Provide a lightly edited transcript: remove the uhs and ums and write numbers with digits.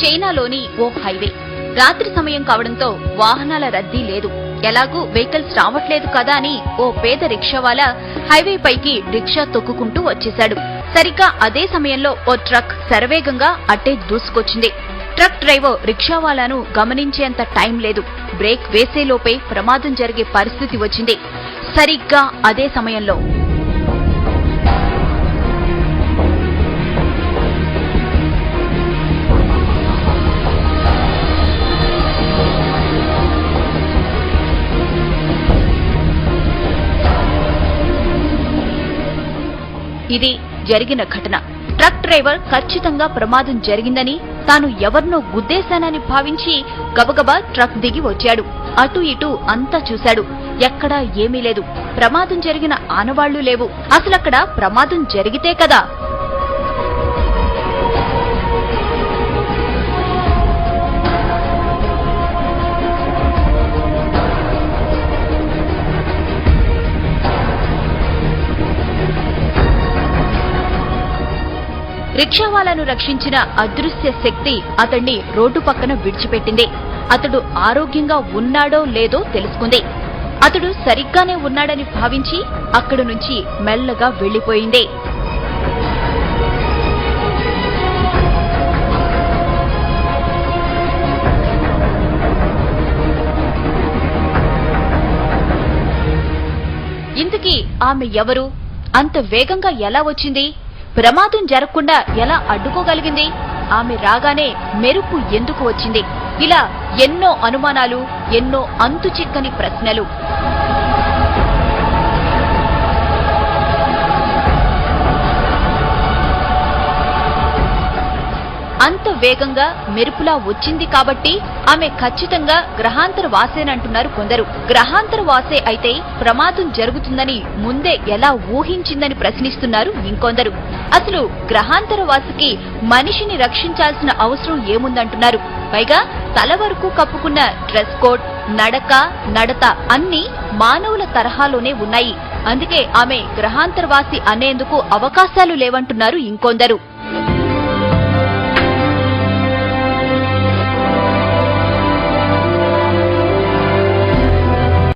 చైనాలోని ఓ హైవే. రాత్రి సమయం కావడంతో వాహనాల రద్దీ లేదు. ఎలాగూ వెహికల్స్ రావట్లేదు కదా అని ఓ పేద రిక్షావాలా హైవే పైకి రిక్షా తొక్కుకుంటూ వచ్చేశాడు. సరిగ్గా అదే సమయంలో ఓ ట్రక్ శరవేగంగా అట్టే దూసుకొచ్చింది. ట్రక్ డ్రైవర్ రిక్షావాలాను గమనించేంత టైం లేదు. బ్రేక్ వేసేలోపే ప్రమాదం జరిగే పరిస్థితి వచ్చింది. సరిగ్గా అదే సమయంలో ఇది జరిగిన ఘటన. ట్రక్ డ్రైవర్ ఖచ్చితంగా ప్రమాదం జరిగిందని, తాను ఎవరినో గుద్దేశానని భావించి గబగబా ట్రక్ దిగి వచ్చాడు. అటు ఇటు అంతా చూశాడు. ఎక్కడా ఏమీ లేదు. ప్రమాదం జరిగిన ఆనవాళ్లు లేవు. అసలక్కడ ప్రమాదం జరిగితే కదా రిక్షావాలాను రక్షించిన అదృశ్య శక్తి అతణ్ణి రోడ్డు పక్కన విడిచిపెట్టింది. అతడు ఆరోగ్యంగా ఉన్నాడో లేదో తెలుసుకుంది. అతడు సరిగ్గానే ఉన్నాడని భావించి అక్కడి నుంచి మెల్లగా వెళ్లిపోయింది. ఇంతకీ ఆమె ఎవరు? అంత వేగంగా ఎలా వచ్చింది? ప్రమాదం జరగకుండా ఎలా అడ్డుకోగలిగింది? ఆమె రాగానే మెరుపు ఎందుకు వచ్చింది? ఇలా ఎన్నో అనుమానాలు, ఎన్నో అంతు చిక్కని ప్రశ్నలు. అంత వేగంగా మెరుపులా వచ్చింది కాబట్టి ఆమె ఖచ్చితంగా గ్రహాంతర వాసేనంటున్నారు కొందరు. గ్రహాంతర వాసే అయితే ప్రమాదం జరుగుతుందని ముందే ఎలా ఊహించిందని ప్రశ్నిస్తున్నారు ఇంకొందరు. అసలు గ్రహాంతర వాసికి మనిషిని రక్షించాల్సిన అవసరం ఏముందంటున్నారు. పైగా తల వరకు కప్పుకున్న డ్రెస్ కోడ్, నడక, నడత అన్నీ మానవుల తరహాలోనే ఉన్నాయి. అందుకే ఆమె గ్రహాంతరవాసి అనేందుకు అవకాశాలు లేవంటున్నారు ఇంకొందరు.